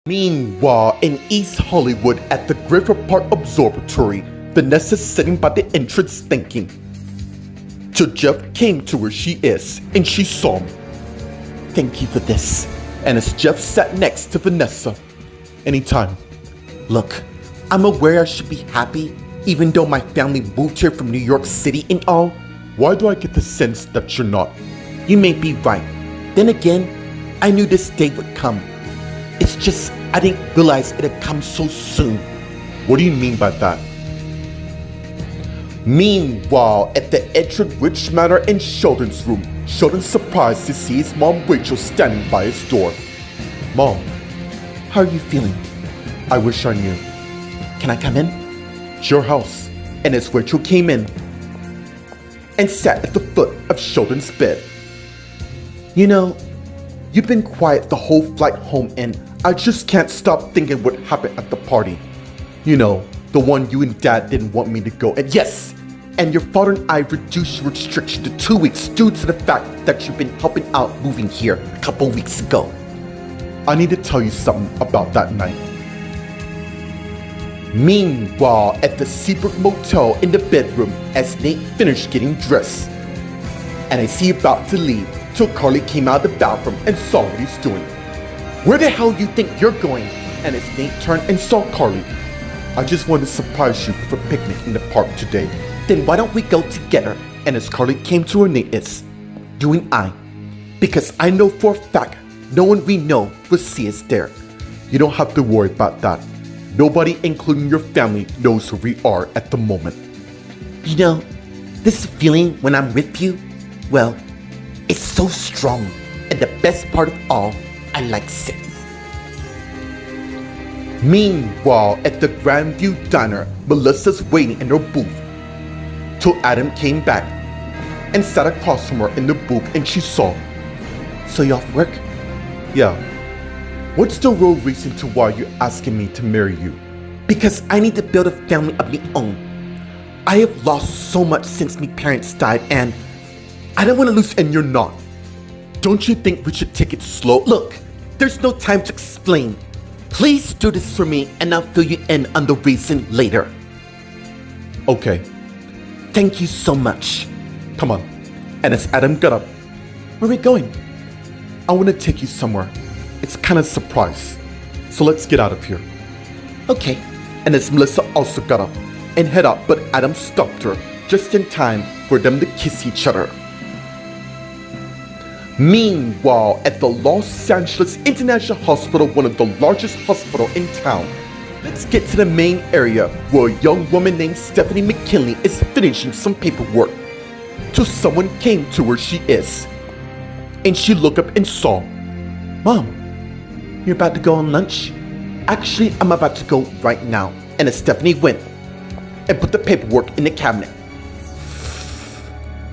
Meanwhile, in East Hollywood at the Griffith Park Observatory, Vanessa's sitting by the entrance thinking. Till Jeff came to where she is, and she saw him. Thank you for this. And as Jeff sat next to Vanessa, anytime. Look, I'm aware I should be happy, even though my family moved here from New York City and all. Why do I get the sense that you're not? You may be right. Then again, I knew this day would come. It's just I didn't realize it'd come so soon. What do you mean by that? Meanwhile, at the Edgewood Witch Manor in Sheldon's room, Sheldon's surprised to see his mom Rachel standing by his door. Mom, how are you feeling? I wish I knew. Can I come in? It's your house. And as Rachel came in and sat at the foot of Sheldon's bed. You know, you've been quiet the whole flight home and I just can't stop thinking what happened at the party. You know, the one you and Dad didn't want me to go. And yes, and your father and I reduced your restriction to 2 weeks due to the fact that you've been helping out moving here a couple weeks ago. I need to tell you something about that night. Meanwhile, at the Seabrook Motel in the bedroom as Nate finished getting dressed. And I see about to leave till Carly came out of the bathroom and saw what he's doing. Where the hell you think you're going? And as Nate turned and saw Carly, I just wanted to surprise you with a picnic in the park today. Then why don't we go together? And as Carly came to her Nate is, you and I. Because I know for a fact, no one we know will see us there. You don't have to worry about that. Nobody, including your family, knows who we are at the moment. You know, this feeling when I'm with you, well, it's so strong. And the best part of all, I like sick. Meanwhile, at the Grandview Diner, Melissa's waiting in her booth till Adam came back and sat across from her in the booth and she saw. So you off work? Yeah. What's the real reason to why you're asking me to marry you? Because I need to build a family of my own. I have lost so much since my parents died and I don't want to lose and you're not. Don't you think we should take it slow? Look, there's no time to explain. Please do this for me and I'll fill you in on the reason later. Okay. Thank you so much. Come on. And as Adam got up, where are we going? I want to take you somewhere. It's kind of a surprise. So let's get out of here. Okay. And as Melissa also got up and head out, but Adam stopped her just in time for them to kiss each other. Meanwhile, at the Los Angeles International Hospital, one of the largest hospitals in town, let's get to the main area where a young woman named Stephanie McKinley is finishing some paperwork. Till someone came to where she is. And she looked up and saw, Mom, you're about to go on lunch? Actually, I'm about to go right now. And as Stephanie went and put the paperwork in the cabinet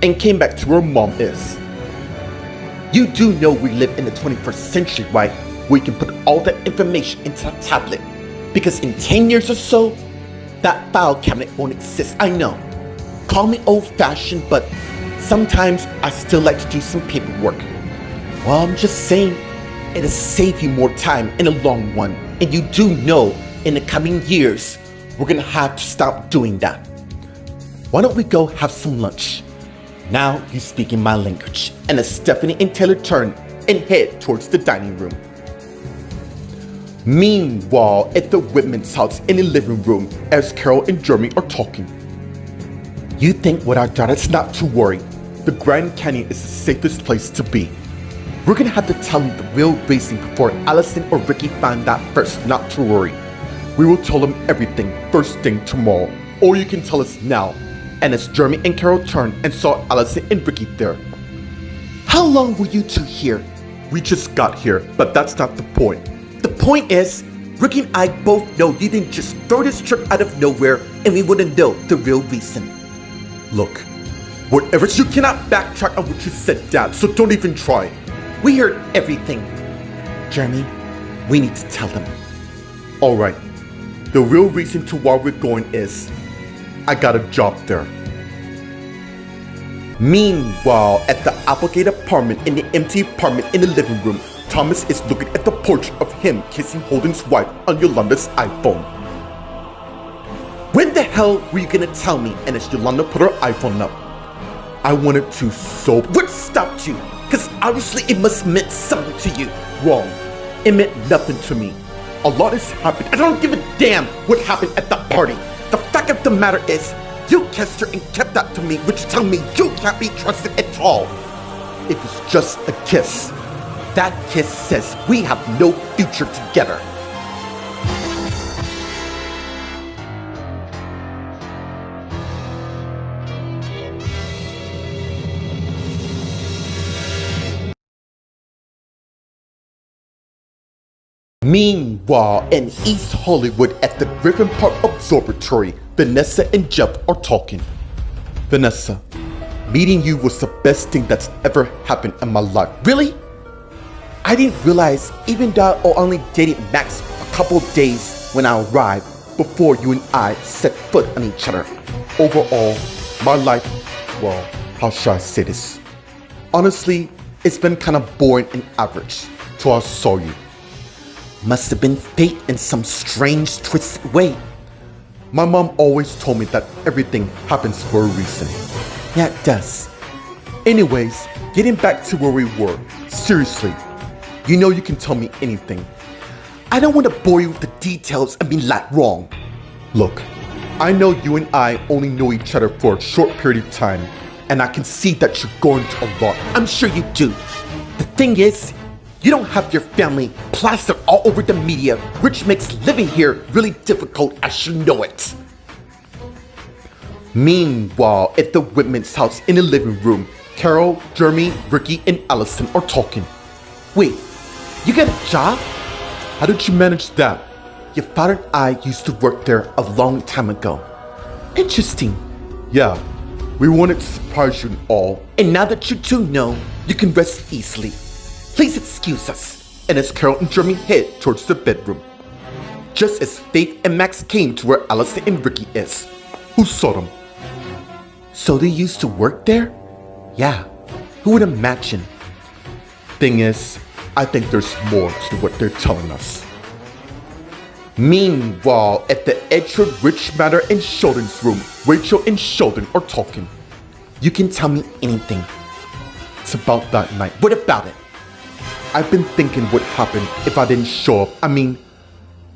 and came back to where Mom is. You do know we live in the 21st century, right? Where you can put all that information into a tablet. Because in 10 years or so, that file cabinet won't exist. I know. Call me old-fashioned, but sometimes I still like to do some paperwork. Well, I'm just saying, it'll save you more time in the long run. And you do know, in the coming years, we're gonna have to stop doing that. Why don't we go have some lunch? Now you speak in my language. And as Stephanie and Taylor turn and head towards the dining room. Meanwhile, at the Whitman's house in the living room, as Carol and Jeremy are talking. You think with our daughters not to worry. The Grand Canyon is the safest place to be. We're gonna have to tell them the real reason before Allison or Ricky find out first, not to worry. We will tell them everything first thing tomorrow. Or you can tell us now. And as Jeremy and Carol turned and saw Allison and Ricky there. How long were you two here? We just got here, but that's not the point. The point is, Ricky and I both know you didn't just throw this trip out of nowhere and we wouldn't know the real reason. Look, whatever, you cannot backtrack on what you said, Dad, so don't even try. We heard everything. Jeremy, we need to tell them. Alright, the real reason to why we're going is, I got a job there. Meanwhile, at the Applegate apartment in the empty apartment in the living room, Thomas is looking at the portrait of him kissing Holden's wife on Yolanda's iPhone. When the hell were you gonna tell me? And as Yolanda put her iPhone up, I wanted to so. What stopped you? Cause obviously it must meant something to you. Wrong. It meant nothing to me. A lot has happened. I don't give a damn what happened at that party. The fact of the matter is, you kissed her and kept that to me, which tells me you can't be trusted at all. It was just a kiss. That kiss says we have no future together. Meanwhile, in East Hollywood at the Griffin Park Observatory, Vanessa and Jeff are talking. Vanessa, meeting you was the best thing that's ever happened in my life. Really? I didn't realize, even though I only dated Max a couple days when I arrived, before you and I set foot on each other. Overall, my life, well, how should I say this? Honestly, it's been kind of boring and average till I saw you. Must have been fate in some strange, twisted way. My mom always told me that everything happens for a reason. Yeah, it does. Anyways, getting back to where we were. Seriously, you know you can tell me anything. I don't want to bore you with the details and be like wrong. Look, I know you and I only know each other for a short period of time, and I can see that you're going through a lot. I'm sure you do. The thing is, you don't have your family plastered all over the media, which makes living here really difficult as you know it. Meanwhile, at the Whitman's house in the living room, Carol, Jeremy, Ricky, and Allison are talking. Wait, you got a job? How did you manage that? Your father and I used to work there a long time ago. Interesting. Yeah, we wanted to surprise you and all. And now that you two know, you can rest easily. Please excuse us. And as Carol and Jeremy head towards the bedroom, just as Faith and Max came to where Allison and Ricky is. Who saw them? So they used to work there? Yeah, who would imagine? Thing is, I think there's more to what they're telling us. Meanwhile, at the Edgewood Richmatter and Sheldon's room, Rachel and Sheldon are talking. You can tell me anything. It's about that night. What about it? I've been thinking what happened if I didn't show up. I mean,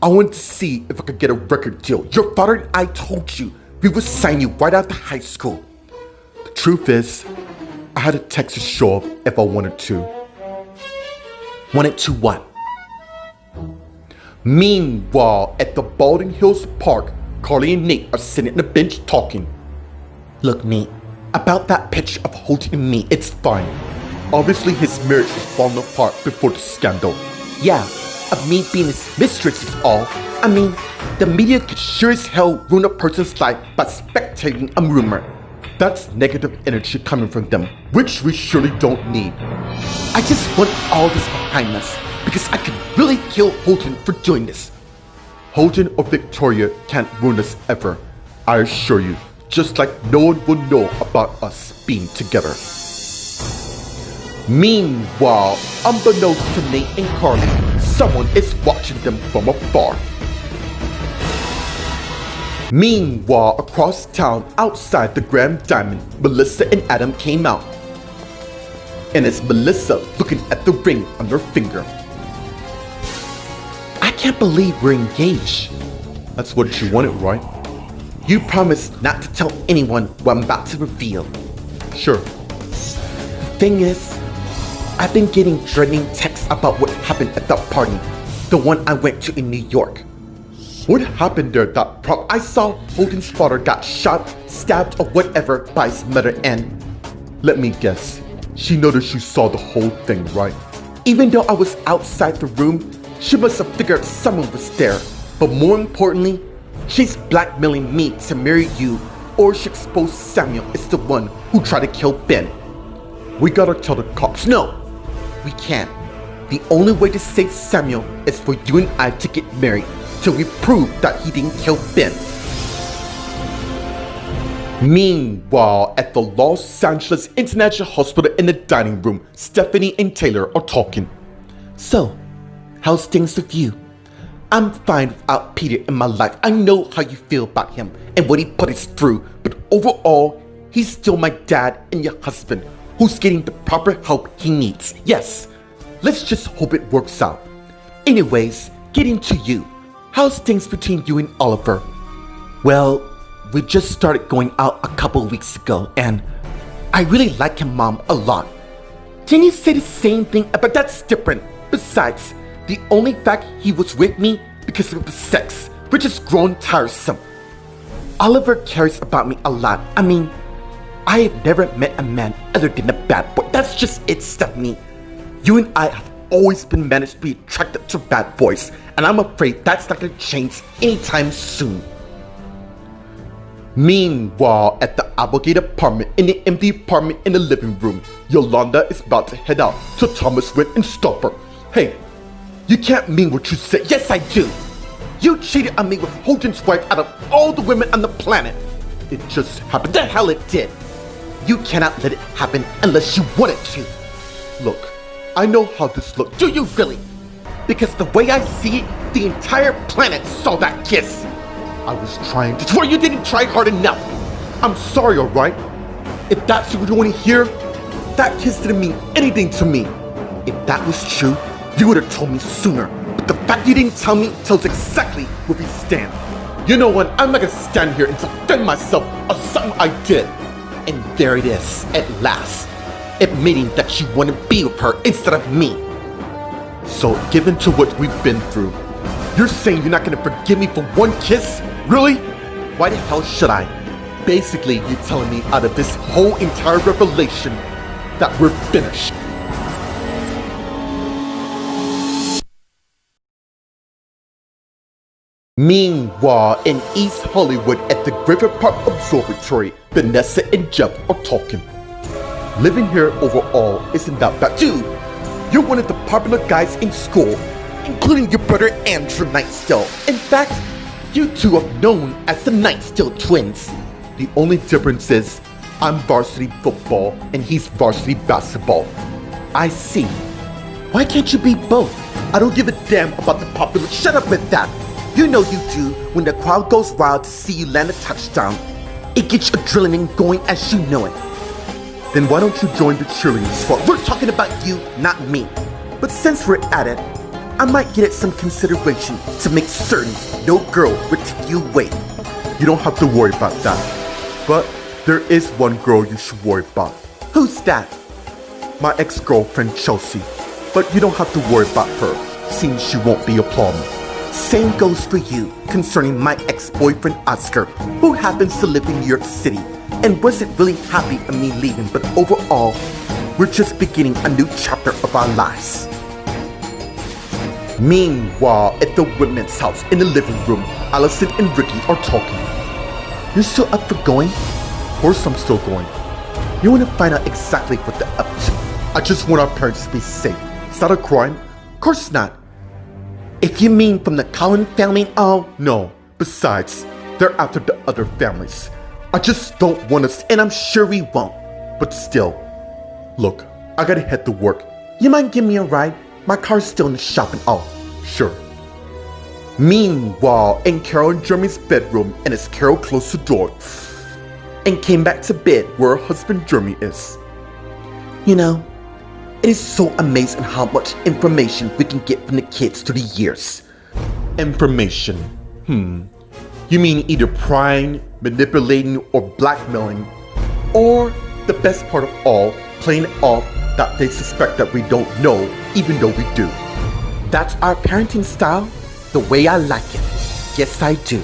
I wanted to see if I could get a record deal. Your father and I told you we would sign you right after high school. The truth is, I had a text to show up if I wanted to. Wanted to what? Meanwhile, at the Baldwin Hills Park, Carly and Nate are sitting on the bench talking. Look, Nate, about that picture of Holden and me, it's fine. Obviously, his marriage was falling apart before the scandal. Yeah, of me being his mistress is all. I mean, the media could sure as hell ruin a person's life by spectating a rumor. That's negative energy coming from them, which we surely don't need. I just want all this behind us, because I could really kill Holden for doing this. Holden or Victoria can't ruin us ever, I assure you, just like no one will know about us being together. Meanwhile, unbeknownst to Nate and Carly, someone is watching them from afar. Meanwhile, across town, outside the Grand Diamond, Melissa and Adam came out. And it's Melissa looking at the ring on her finger. I can't believe we're engaged. That's what you wanted, right? You promised not to tell anyone what I'm about to reveal. Sure. The thing is, I've been getting threatening texts about what happened at that party, the one I went to in New York. What happened there at that prom? I saw Holden's father got shot, stabbed, or whatever by his mother, and let me guess, she noticed you saw the whole thing, right? Even though I was outside the room, she must have figured someone was there. But more importantly, she's blackmailing me to marry you, or she exposed Samuel as the one who tried to kill Ben. We gotta tell the cops. No, we can't. The only way to save Samuel is for you and I to get married till we prove that he didn't kill Ben. Meanwhile, at the Los Angeles International Hospital in the dining room, Stephanie and Taylor are talking. So, how's things with you? I'm fine without Peter in my life. I know how you feel about him and what he put us through, but overall, he's still my dad and your husband who's getting the proper help he needs. Yes, let's just hope it works out. Anyways, getting to you. How's things between you and Oliver? Well, we just started going out a couple weeks ago and I really like him, Mom, a lot. Didn't you say the same thing? But that's different. Besides, the only fact he was with me because of the sex, which has grown tiresome. Oliver cares about me a lot. I mean, I have never met a man other than a bad boy. That's just it, Stephanie. You and I have always been managed to be attracted to bad boys, and I'm afraid that's not gonna change anytime soon. Meanwhile, at the Applegate apartment, in the empty apartment in the living room, Yolanda is about to head out, so Thomas went and stopped her. Hey, you can't mean what you say. Yes, I do. You cheated on me with Holden's wife out of all the women on the planet. It just happened. The hell it did. You cannot let it happen unless you want it to. Look, I know how this looks. Do you really? Because the way I see it, the entire planet saw that kiss. I was trying to swear you didn't try hard enough. I'm sorry, alright? If that's what you want to hear, that kiss didn't mean anything to me. If that was true, you would have told me sooner. But the fact you didn't tell me tells exactly where we stand. You know what? I'm not gonna stand here and defend myself of something I did. And there it is, at last. Admitting that you want to be with her instead of me. So, given to what we've been through, you're saying you're not gonna forgive me for one kiss? Really? Why the hell should I? Basically, you're telling me out of this whole entire revelation that we're finished. Meanwhile, in East Hollywood at the Griffith Park Observatory, Vanessa and Jeff are talking. Living here overall isn't that bad. Dude, you're one of the popular guys in school, including your brother Andrew Nightstill. In fact, you two are known as the Nightstill twins. The only difference is I'm varsity football and he's varsity basketball. I see. Why can't you be both? I don't give a damn about the popular. Shut up with that. You know you do when the crowd goes wild to see you land a touchdown. It gets your adrenaline going as you know it. Then why don't you join the cheerleading squad? We're talking about you, not me. But since we're at it, I might get it some consideration to make certain no girl would take you away. You don't have to worry about that. But there is one girl you should worry about. Who's that? My ex-girlfriend Chelsea. But you don't have to worry about her, since she won't be a problem. Same goes for you concerning my ex-boyfriend Oscar, who happens to live in New York City and wasn't really happy of me leaving, but overall, we're just beginning a new chapter of our lives. Meanwhile, at the women's house in the living room, Allison and Ricky are talking. You're still up for going? Of course I'm still going. You want to find out exactly what they're up to. I just want our parents to be safe. Is that a crime? Of course not. If you mean from the Cullen family, oh, no. Besides, they're after the other families. I just don't want us, and I'm sure we won't. But still, look, I gotta head to work. You mind giving me a ride? My car's still in the shop and all. Sure. Meanwhile, in Carol and Jeremy's bedroom, and as Carol closed the door and came back to bed where her husband Jeremy is. You know, it is so amazing how much information we can get from the kids through the years. Information? You mean either prying, manipulating, or blackmailing? Or, the best part of all, playing off that they suspect that we don't know, even though we do. That's our parenting style, the way I like it. Yes, I do.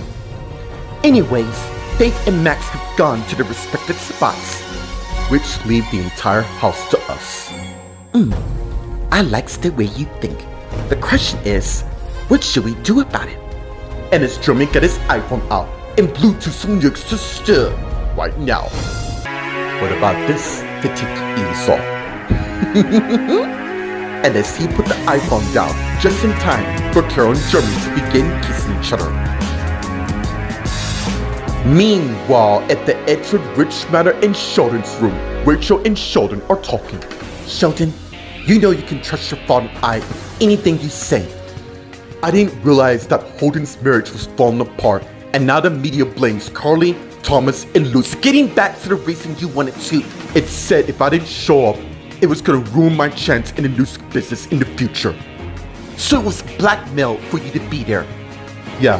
Anyways, Faith and Max have gone to their respective spots, which leave the entire house to us. I likes the way you think. The question is, what should we do about it? And as Jeremy got his iPhone out and Bluetooth some lyrics to stir right now. What about this? To take it ease off. And as he put the iPhone down just in time for Carol and Jeremy to begin kissing each other. Meanwhile, at the Edgewood Rich Manor in Sheldon's room, Rachel and Sheldon are talking. Sheldon, You know you can trust your father and I with anything you say. I didn't realize that Holden's marriage was falling apart, and now the media blames Carly, Thomas, and Lucy. Getting back to the reason you wanted to, it said if I didn't show up, it was gonna ruin my chance in the music business in the future. So it was blackmail for you to be there. Yeah,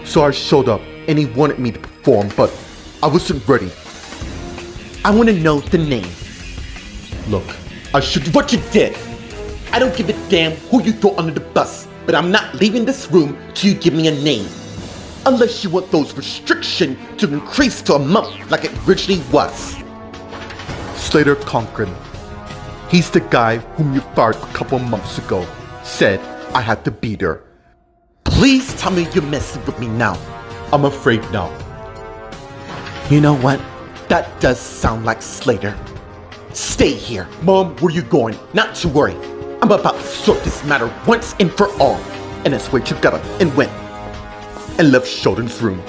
so I showed up, and he wanted me to perform, but I wasn't ready. I want to know the name. Look, I should. What you did? I don't give a damn who you throw under the bus, but I'm not leaving this room till you give me a name. Unless you want those restrictions to increase to a month like it originally was. Slater Conkrin. He's the guy whom you fired a couple months ago. Said I had to be there. Please tell me you're messing with me now. I'm afraid now. You know what? That does sound like Slater. Stay here. Mom, where you going? Not to worry. I'm about to sort this matter once and for all. And that's where you got up and went. And left Sheldon's room.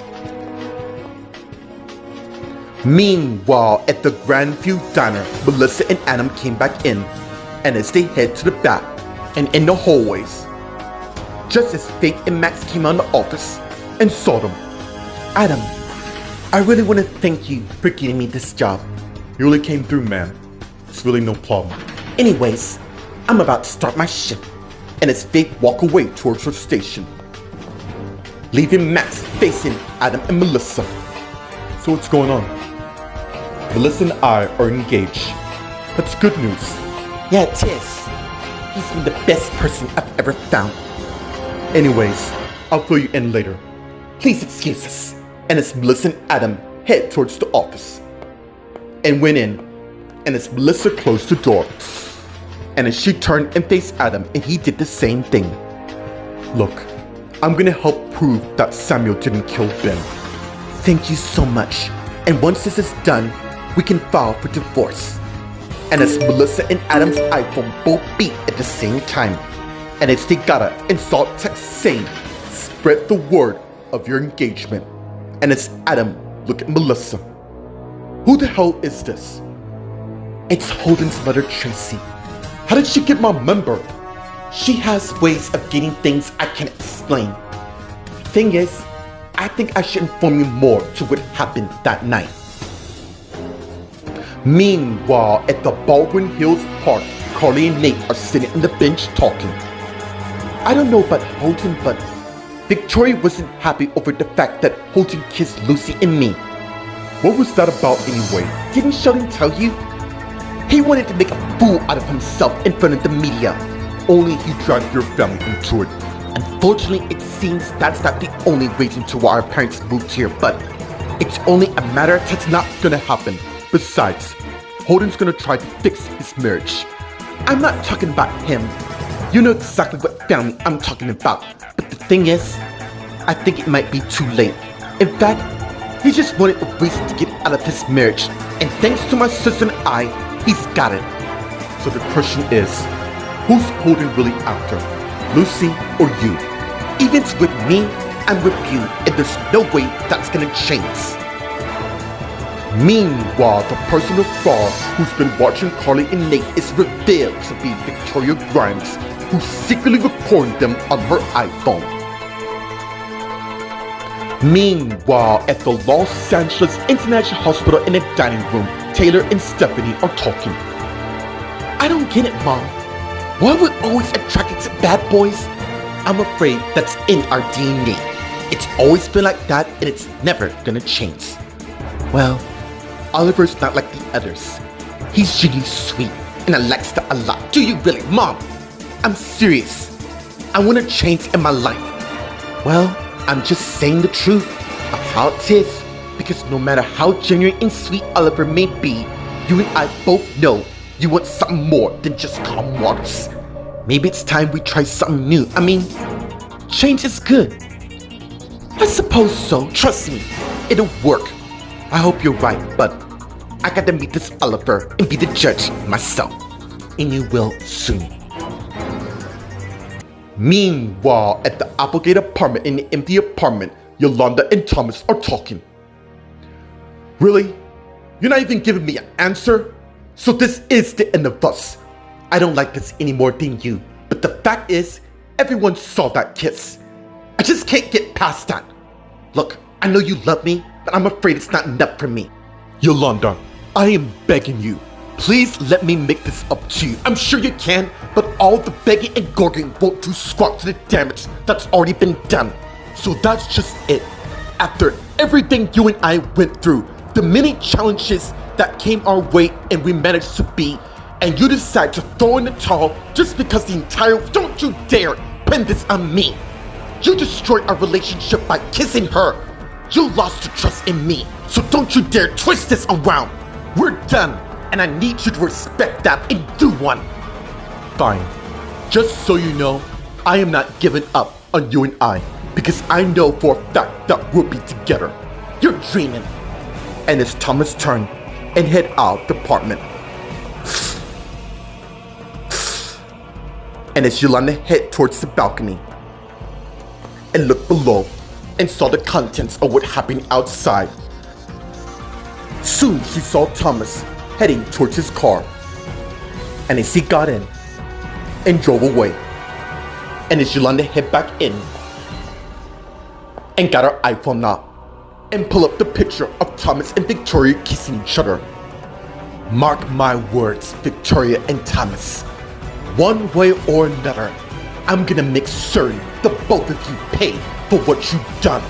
Meanwhile, at the Grandview Diner, Melissa and Adam came back in. And as they head to the back and in the hallways, just as Faith and Max came out of the office and saw them. Adam, I really want to thank you for getting me this job. You really came through, man. It's really no problem. Anyways, I'm about to start my shift, and as Faith walk away towards her station, leaving Max facing Adam and Melissa. So what's going on? Melissa and I are engaged. That's good news. Yeah, it is. He's been the best person I've ever found. Anyways, I'll fill you in later. Please excuse us. And as Melissa and Adam head towards the office and went in, and as Melissa closed the door, and as she turned and faced Adam, and he did the same thing. Look, I'm gonna help prove that Samuel didn't kill Ben. Thank you so much. And once this is done, we can file for divorce. And as Melissa and Adam's iPhone both beat at the same time, and as they got an insult text saying, spread the word of your engagement. And as Adam looked at Melissa. Who the hell is this? It's Holden's mother, Tracy. How did she get my number? She has ways of getting things I can't explain. Thing is, I think I should inform you more to what happened that night. Meanwhile, at the Baldwin Hills Park, Carly and Nate are sitting on the bench talking. I don't know about Holden, but Victoria wasn't happy over the fact that Holden kissed Lucy and me. What was that about anyway? Didn't Sheldon tell you? He wanted to make a fool out of himself in front of the media. Only he dragged your family into it. Unfortunately, it seems that's not the only reason to why our parents moved here, but it's only a matter that's not gonna happen. Besides, Holden's gonna try to fix his marriage. I'm not talking about him. You know exactly what family I'm talking about. But the thing is, I think it might be too late. In fact, he just wanted a reason to get out of his marriage. And thanks to my sister and I, he's got it. So the question is, who's Holden really after? Lucy or you? Even with me, I'm with you, and there's no way that's gonna change. Meanwhile, the person of fraud who's been watching Carly and Nate is revealed to be Victoria Grimes, who's secretly recording them on her iPhone. Meanwhile, at the Los Angeles International Hospital in the dining room, Taylor and Stephanie are talking. I don't get it, Mom. Why are we always attracted to bad boys? I'm afraid that's in our DNA. It's always been like that, and it's never gonna change. Well, Oliver's not like the others. He's really sweet, and I likes that a lot. Do you really, Mom? I'm serious. I want to change in my life. Well, I'm just saying the truth of how it is, because no matter how genuine and sweet Oliver may be, you and I both know you want something more than just calm waters. Maybe it's time we try something new. I mean, change is good. I suppose so. Trust me, it'll work. I hope you're right, but I gotta meet this Oliver and be the judge myself. And you will soon. Meanwhile, at the Applegate apartment in the empty apartment, Yolanda and Thomas are talking. Really? You're not even giving me an answer? So this is the end of us. I don't like this any more than you, but the fact is, everyone saw that kiss. I just can't get past that. Look, I know you love me, but I'm afraid it's not enough for me. Yolanda, I am begging you. Please let me make this up to you. I'm sure you can, but all the begging and gorging won't do squat to the damage that's already been done. So that's just it. After everything you and I went through, the many challenges that came our way and we managed to beat, and you decide to throw in the towel just because the entire— don't you dare pin this on me. You destroyed our relationship by kissing her. You lost the trust in me, so don't you dare twist this around. We're done, and I need you to respect that and do one. Fine. Just so you know, I am not giving up on you and I, because I know for a fact that we'll be together. You're dreaming. And it's Thomas' turn and head out the apartment. And as Yolanda head towards the balcony and looked below and saw the contents of what happened outside, soon she saw Thomas heading towards his car. And as he got in and drove away, and as Yolanda head back in and got her iPhone out and pull up the picture of Thomas and Victoria kissing each other. Mark my words, Victoria and Thomas. One way or another, I'm gonna make certain the both of you pay for what you've done.